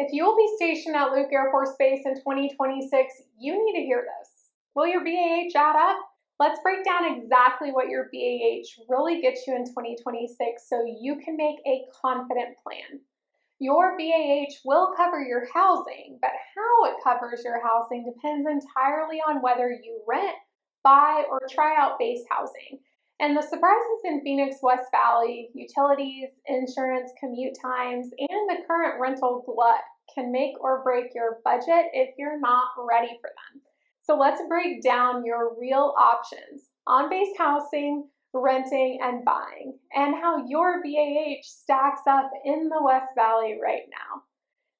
If you will be stationed at Luke Air Force Base in 2026, you need to hear this. Will your BAH add up? Let's break down exactly what your BAH really gets you in 2026 so you can make a confident plan. Your BAH will cover your housing, but how it covers your housing depends entirely on whether you rent, buy, or try out base housing. And the surprises in Phoenix West Valley, utilities, insurance, commute times, and the current rental glut can make or break your budget if you're not ready for them. So let's break down your real options on base housing, renting, and buying, and how your BAH stacks up in the West Valley right now.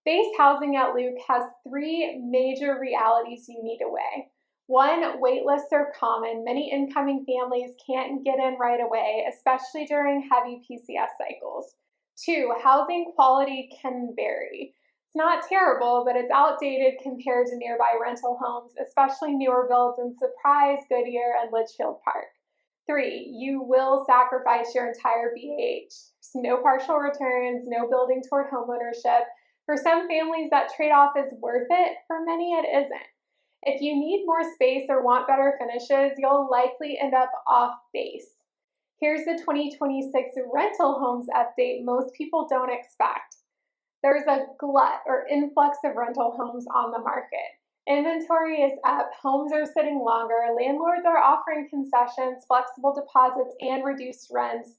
Base housing at Luke has three major realities you need to weigh. One, waitlists are common. Many incoming families can't get in right away, especially during heavy PCS cycles. Two, housing quality can vary. It's not terrible, but it's outdated compared to nearby rental homes, especially newer builds in Surprise, Goodyear, and Litchfield Park. Three, you will sacrifice your entire BAH. There's no partial returns, no building toward homeownership. For some families, that trade-off is worth it. For many, it isn't. If you need more space or want better finishes, you'll likely end up off base. Here's the 2026 rental homes update most people don't expect. There's a glut or influx of rental homes on the market. Inventory is up, homes are sitting longer, landlords are offering concessions, flexible deposits, and reduced rents,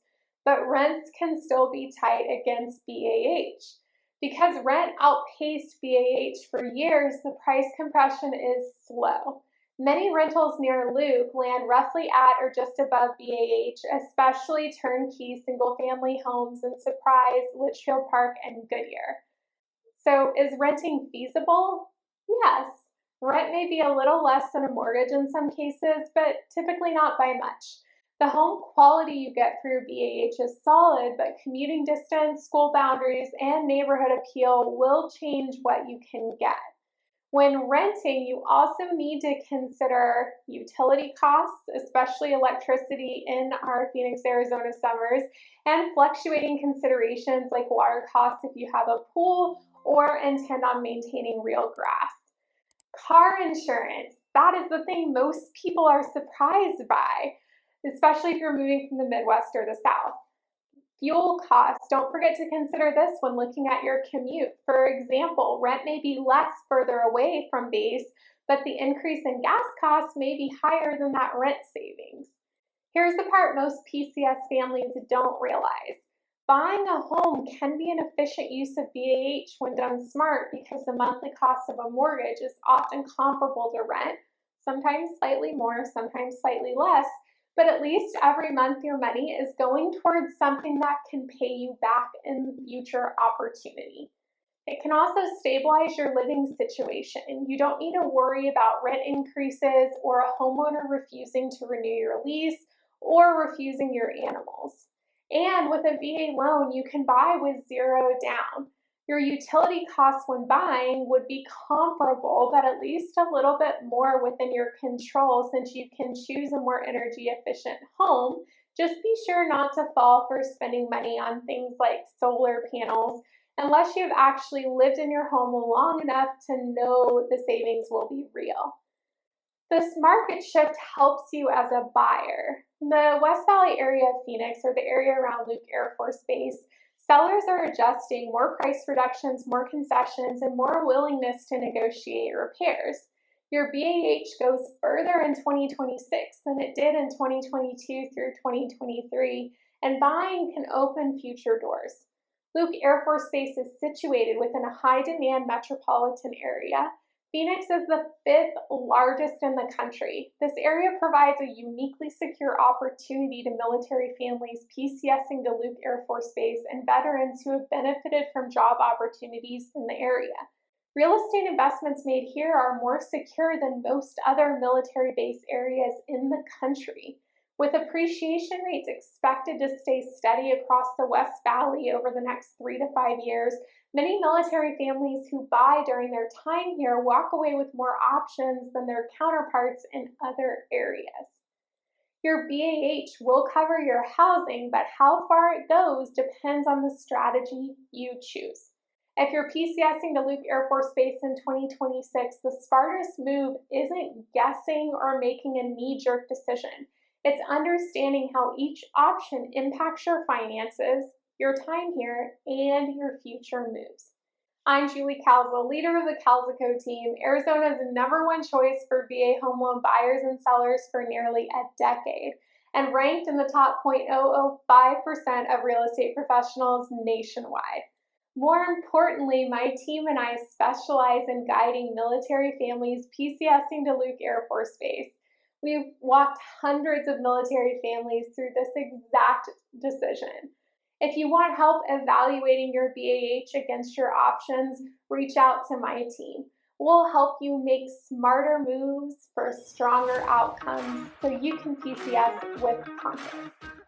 but rents can still be tight against BAH. Because rent outpaced BAH for years, the price compression is slow. Many rentals near Luke land roughly at or just above BAH, especially turnkey single-family homes in Surprise, Litchfield Park, and Goodyear. So is renting feasible? Yes. Rent may be a little less than a mortgage in some cases, but typically not by much. The home quality you get through BAH is solid, but commuting distance, school boundaries, and neighborhood appeal will change what you can get. When renting, you also need to consider utility costs, especially electricity in our Phoenix, Arizona summers, and fluctuating considerations like water costs if you have a pool or intend on maintaining real grass. Car insurance, that is the thing most people are surprised by, especially if you're moving from the Midwest or the South. Fuel costs, don't forget to consider this when looking at your commute. For example, rent may be less further away from base, but the increase in gas costs may be higher than that rent savings. Here's the part most PCS families don't realize. Buying a home can be an efficient use of BAH when done smart because the monthly cost of a mortgage is often comparable to rent, sometimes slightly more, sometimes slightly less, but at least every month your money is going towards something that can pay you back in future opportunity. It can also stabilize your living situation. You don't need to worry about rent increases or a homeowner refusing to renew your lease or refusing your animals. And with a VA loan, you can buy with zero down. Your utility costs when buying would be comparable, but at least a little bit more within your control since you can choose a more energy efficient home. Just be sure not to fall for spending money on things like solar panels unless you've actually lived in your home long enough to know the savings will be real. This market shift helps you as a buyer. The West Valley area of Phoenix, or the area around Luke Air Force Base, sellers are adjusting more price reductions, more concessions, and more willingness to negotiate repairs. Your BAH goes further in 2026 than it did in 2022 through 2023, and buying can open future doors. Luke Air Force Base is situated within a high-demand metropolitan area. Phoenix is the 5th largest in the country. This area provides a uniquely secure opportunity to military families PCSing to Luke Air Force Base and veterans who have benefited from job opportunities in the area. Real estate investments made here are more secure than most other military base areas in the country. With appreciation rates expected to stay steady across the West Valley over the next 3 to 5 years, many military families who buy during their time here walk away with more options than their counterparts in other areas. Your BAH will cover your housing, but how far it goes depends on the strategy you choose. If you're PCSing to Luke Air Force Base in 2026, the smartest move isn't guessing or making a knee-jerk decision. It's understanding how each option impacts your finances, your time here, and your future moves. I'm Julie Calza, leader of the Calza Co team, Arizona's #1 choice for VA home loan buyers and sellers for nearly a decade, and ranked in the top 0.005% of real estate professionals nationwide. More importantly, my team and I specialize in guiding military families PCSing to Luke Air Force Base. We've walked hundreds of military families through this exact decision. If you want help evaluating your BAH against your options, reach out to my team. We'll help you make smarter moves for stronger outcomes so you can PCS with confidence.